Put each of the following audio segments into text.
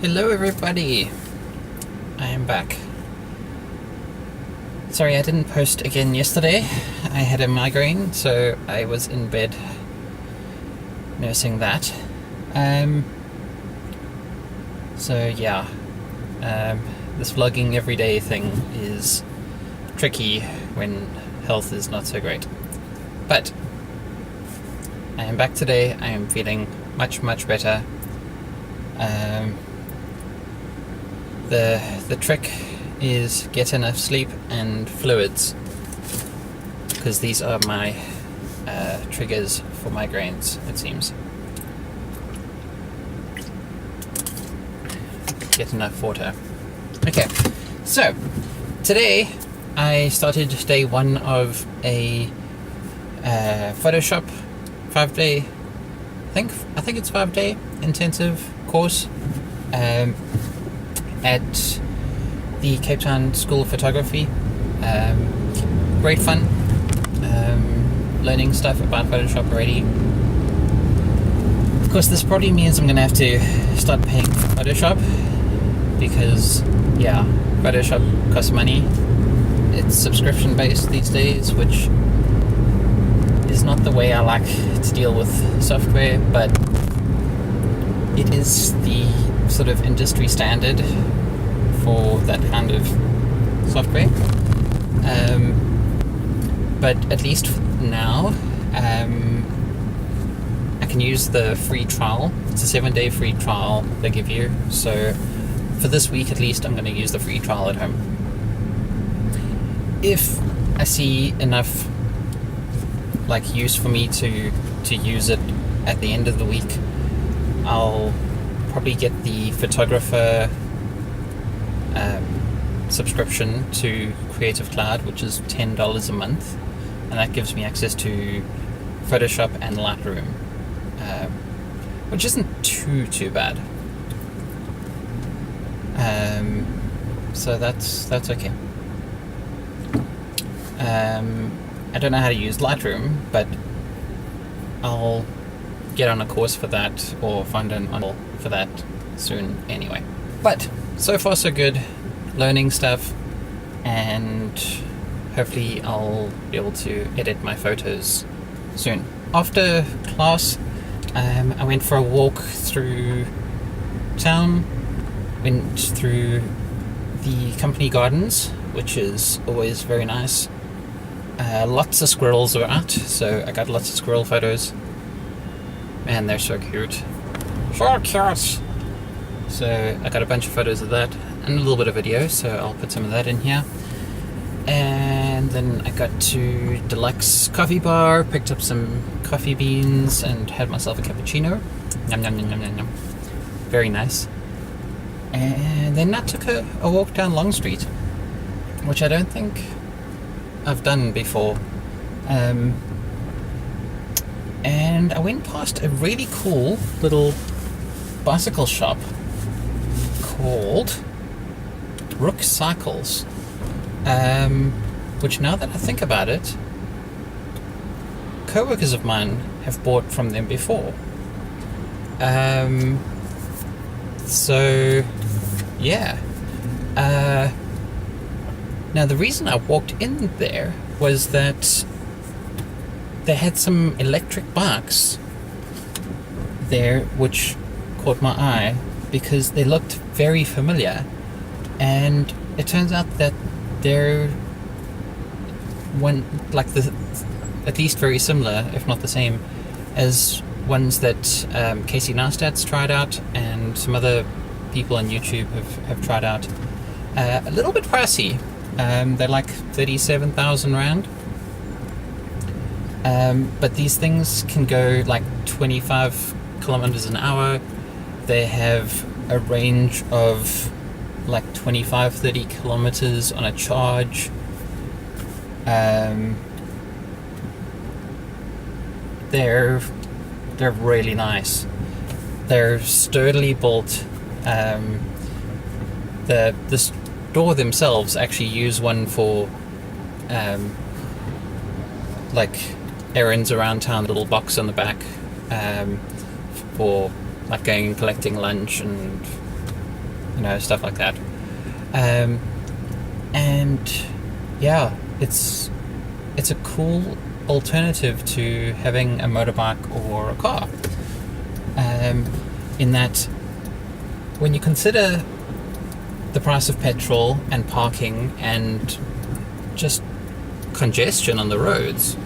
Hello everybody, I am back. Sorry I didn't post again yesterday. I had a migraine, so I was in bed nursing that. This vlogging everyday thing is tricky when health is not so great. But I am back today. I am feeling much better. The trick is get enough sleep and fluids, because these are my triggers for migraines, it seems. Get enough water. Okay, so today I started day one of a Photoshop 5-day, I think it's 5-day intensive course at the Cape Town School of Photography. Great fun, learning stuff about Photoshop already. Of course, this probably means I'm going to have to start paying for Photoshop, because, yeah, Photoshop costs money. It's subscription based these days, which is not the way I like to deal with software, but it is the sort of industry standard for that kind of software. But at least now, I can use the free trial. It's a 7-day free trial they give you. So for this week at least, I'm going to use the free trial at home. If I see enough use for me to use it at the end of the week, I'll probably get the photographer subscription to Creative Cloud, which is $10 a month, and that gives me access to Photoshop and Lightroom, which isn't too bad. So that's okay. I don't know how to use Lightroom, but I'll get on a course for that, or find an online for that soon anyway. But so far so good, learning stuff, and hopefully I'll be able to edit my photos soon. After class, I went for a walk through town, went through the company gardens, which is always very nice. Lots of squirrels were out, so I got lots of squirrel photos. Man, they're so cute. So cute! So I got a bunch of photos of that, and a little bit of video, so I'll put some of that in here. And then I got to Deluxe Coffee Bar, picked up some coffee beans, and had myself a cappuccino. Yum yum yum yum yum yum. Very nice. And then I took a walk down Long Street, which I don't think I've done before. And I went past a really cool little bicycle shop called Rook Cycles, which, now that I think about it, co-workers of mine have bought from them before. So yeah. Now the reason I walked in there was that they had some electric bikes there, which caught my eye because they looked very familiar, and it turns out that they're at least very similar, if not the same, as ones that Casey Neistat's tried out, and some other people on YouTube have tried out. A little bit pricey. They're like 37,000 rand. But these things can go like 25 kilometers an hour. They have a range of like 25-30 kilometers on a charge. They're really nice. They're sturdily built. The store themselves actually use one for errands around town, little box on the back, for like going and collecting lunch and stuff like that. And yeah, it's a cool alternative to having a motorbike or a car. In that, when you consider the price of petrol and parking and just congestion on the roads,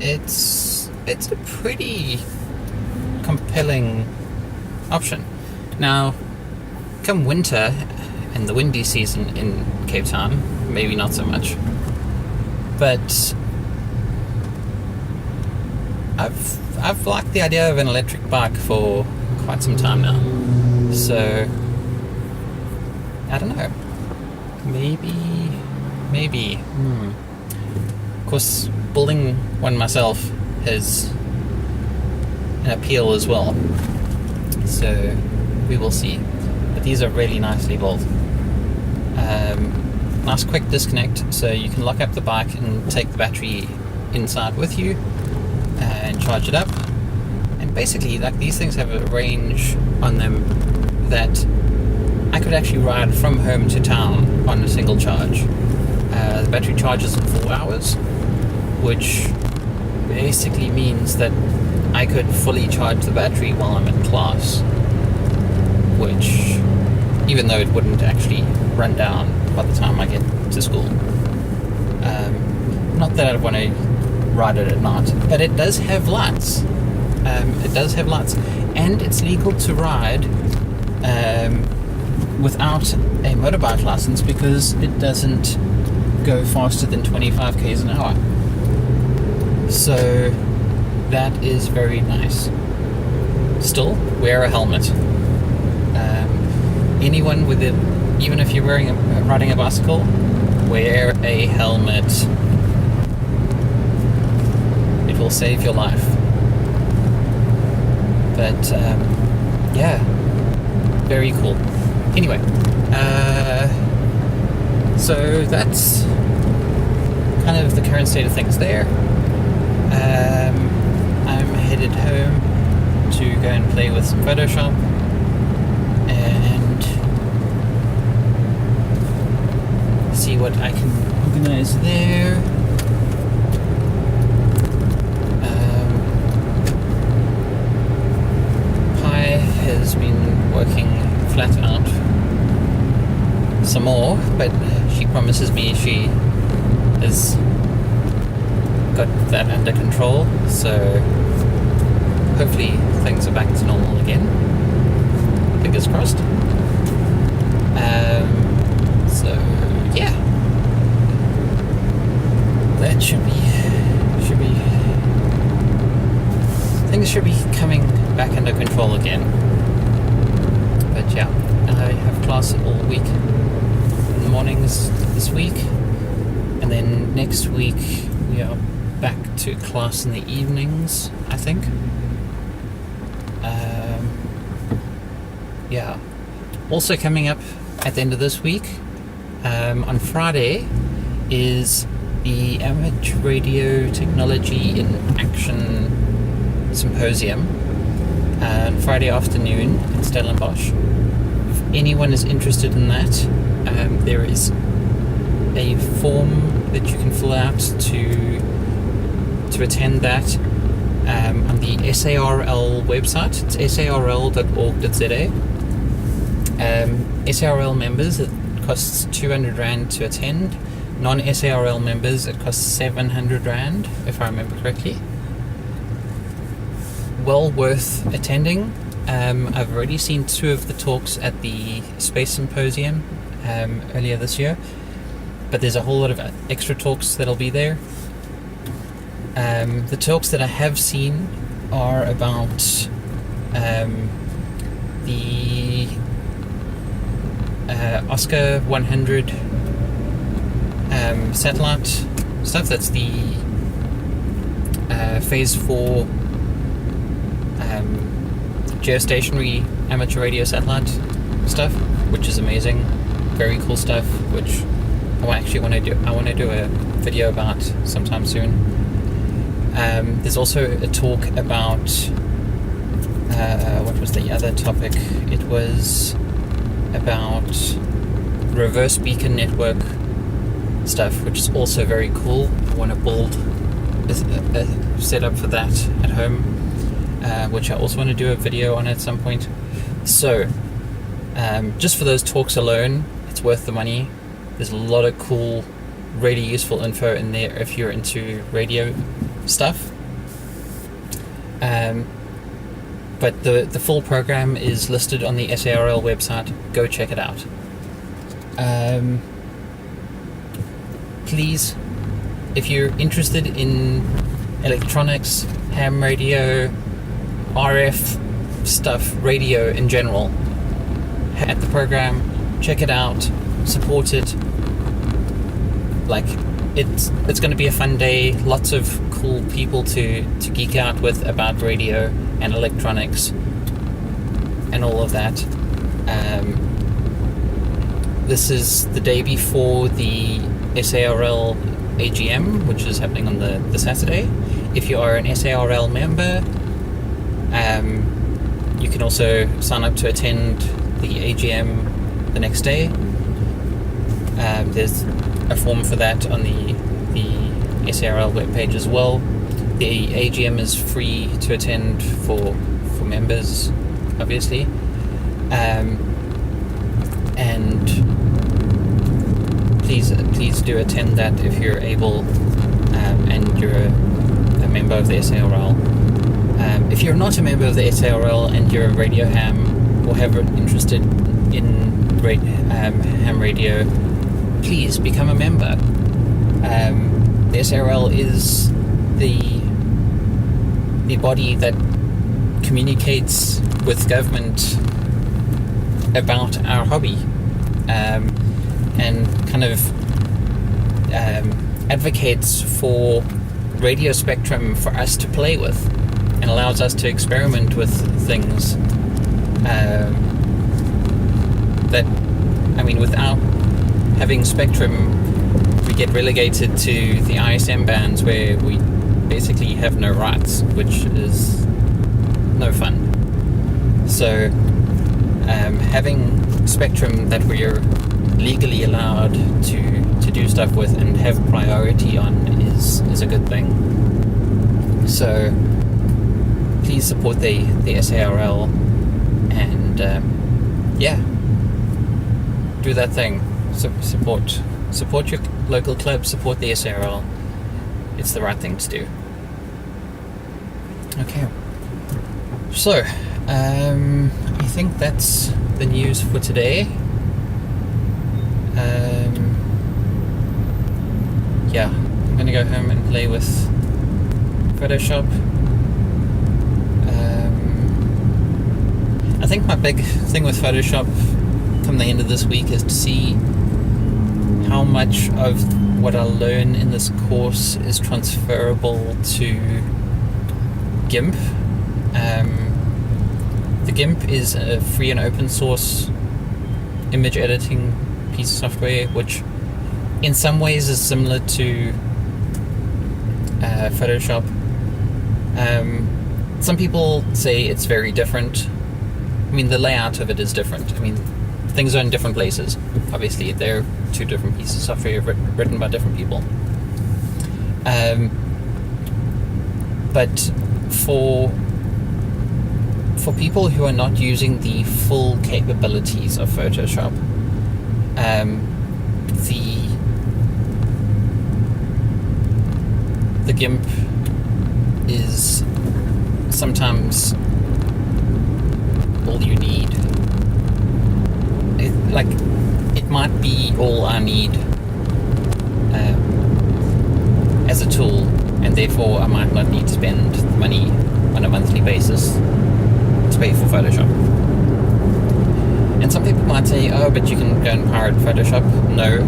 it's a pretty compelling option. Now, come winter and the windy season in Cape Town, maybe not so much, but I've liked the idea of an electric bike for quite some time now. So I don't know. Maybe. Of course, building one myself has an appeal as well. So we will see. But these are really nicely built. Nice quick disconnect, so you can lock up the bike and take the battery inside with you and charge it up. And basically, like, these things have a range on them that I could actually ride from home to town on a single charge. The battery charges in 4 hours, which basically means that I could fully charge the battery while I'm in class, which, even though it wouldn't actually run down by the time I get to school. Not that I want to ride it at night, but it does have lights. And it's legal to ride without a motorbike license because it doesn't go faster than 25 km an hour. So that is very nice. Still, wear a helmet. Anyone with it, even if you're riding a bicycle, wear a helmet. It will save your life. But yeah, very cool. Anyway, so that's kind of the current state of things there. I'm headed home to go and play with some Photoshop and see what I can organize there. Has been working flat out some more, but she promises me she has got that under control, so hopefully things are back to normal again. Fingers crossed. So yeah, that should be things should be coming back under control again. But yeah, I have class all week in the mornings this week, and then next week we are back to class in the evenings, I think. Yeah. Also coming up at the end of this week, on Friday, is the Amateur Radio Technology in Action Symposium, Friday afternoon in Stellenbosch. If anyone is interested in that, there is a form that you can fill out to attend that on the SARL website. It's sarl.org.za. SARL members, it costs 200 Rand to attend. Non-SARL members, it costs 700 Rand, if I remember correctly. Well worth attending. I've already seen 2 of the talks at the Space Symposium earlier this year, but there's a whole lot of extra talks that'll be there. The talks that I have seen are about the Oscar 100 satellite stuff. That's the Phase 4 geostationary amateur radio satellite stuff, which is amazing, very cool stuff, which I want to do a video about sometime soon. There's also a talk about what was the other topic? It was about reverse beacon network stuff, which is also very cool. I want to build a setup for that at home, which I also want to do a video on at some point. So just for those talks alone, it's worth the money. There's a lot of cool, really useful info in there if you're into radio stuff. But the full program is listed on the SARL website. Go check it out. Please, if you're interested in electronics, ham radio, RF stuff, radio in general, at the program, check it out, support it. Like, it's going to be a fun day. Lots of cool people to geek out with about radio and electronics and all of that. This is the day before the SARL AGM, which is happening on the Saturday. If you are an SARL member, you can also sign up to attend the AGM the next day. There's a form for that on the SARL webpage as well. The AGM is free to attend for members, obviously. And please do attend that if you're able, and you're a member of the SARL. If you're not a member of the SARL and you're a radio ham or have interested in ham radio, please become a member. The SARL is the body that communicates with government about our hobby, and kind of advocates for radio spectrum for us to play with, and allows us to experiment with things that, I mean, without having spectrum, we get relegated to the ISM bands where we basically have no rights, which is no fun. So having spectrum that we're legally allowed to do stuff with and have priority on is a good thing. So please support the SARL and do that thing. Support your local club, support the SARL. It's the right thing to do. Okay. So, I think that's the news for today. I'm gonna go home and play with Photoshop. I think my big thing with Photoshop come the end of this week is to see how much of what I learn in this course is transferable to GIMP. The GIMP is a free and open source image editing piece of software, which in some ways is similar to Photoshop. Some people say it's very different. I mean, the layout of it is different. I mean, things are in different places. Obviously, they're two different pieces of software written by different people. But for people who are not using the full capabilities of Photoshop, the GIMP is sometimes all you need. It might be all I need as a tool, and therefore I might not need to spend money on a monthly basis to pay for Photoshop. And some people might say, oh, but you can go and pirate Photoshop. No,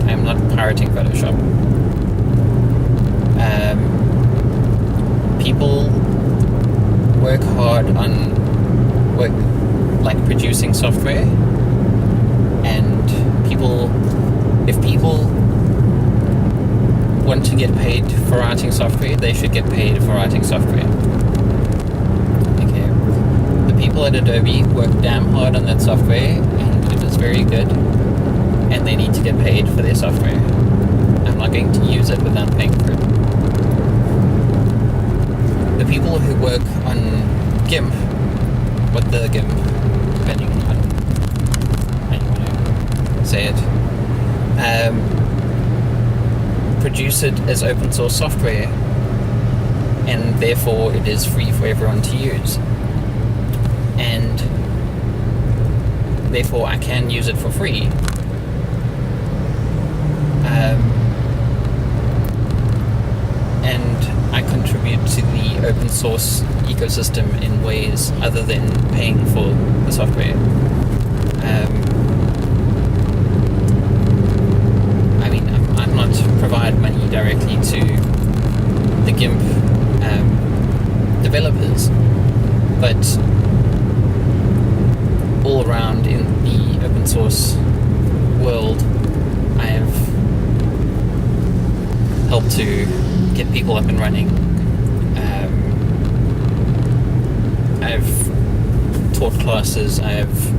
I am not pirating Photoshop. People work hard on producing software, and if people want to get paid for writing software, they should get paid for writing software. Okay. The people at Adobe work damn hard on that software, and it is very good, and they need to get paid for their software. I'm not going to use it without paying for it. The people who work on GIMP, what the GIMP, depending on how you want to say it, produce it as open source software, and therefore it is free for everyone to use. And therefore I can use it for free. And I contribute to the open source ecosystem in ways other than paying for the software. I mean, I'm not provide money directly to the GIMP developers, but all around in the open source world, I have helped to get people up and running. I've taught classes, I've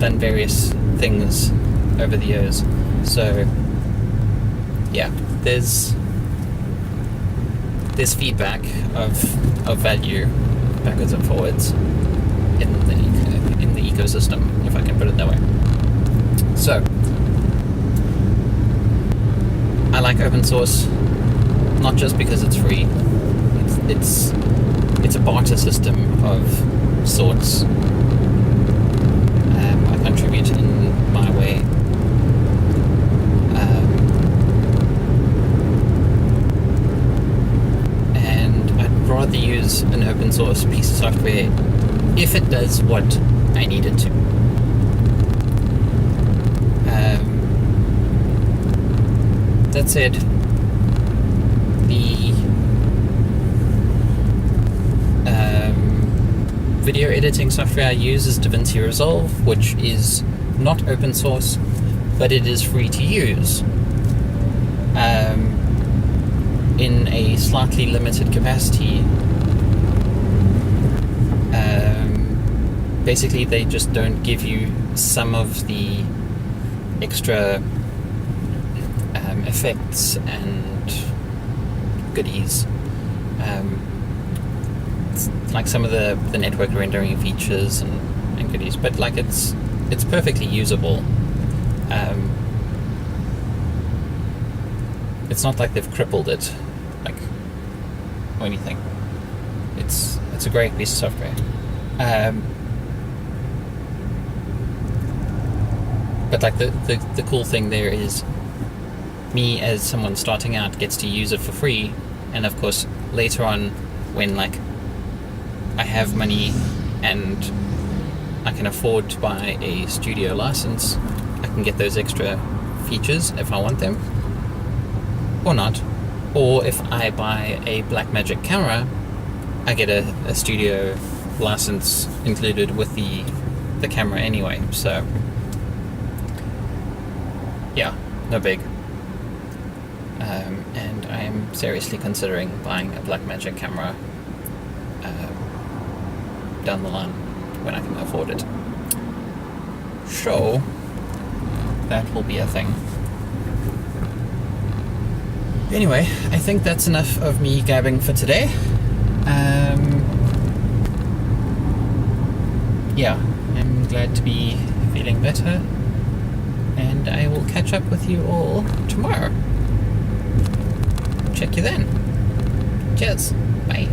done various things over the years. So yeah, there's feedback of value backwards and forwards in the ecosystem, if I can put it that way. So I like open source, not just because it's free. It's a barter system of sorts. I contribute in my way. And I'd rather use an open source piece of software if it does what I need it to. That said, the video editing software I use is DaVinci Resolve, which is not open source, but it is free to use in a slightly limited capacity. Basically, they just don't give you some of the extra effects and goodies. It's like some of the network rendering features and goodies, but like it's perfectly usable. It's not like they've crippled it, like, or anything. It's a great piece of software. But like the cool thing there is, me as someone starting out gets to use it for free, and of course later on when like I have money and I can afford to buy a studio license, I can get those extra features if I want them or not. Or if I buy a Blackmagic camera, I get a studio license included with the camera anyway. So yeah, no big. And I am seriously considering buying a Blackmagic camera down the line when I can afford it. So that will be a thing. Anyway, I think that's enough of me gabbing for today. Yeah, I'm glad to be feeling better, and I will catch up with you all tomorrow. Check you then. Cheers. Bye.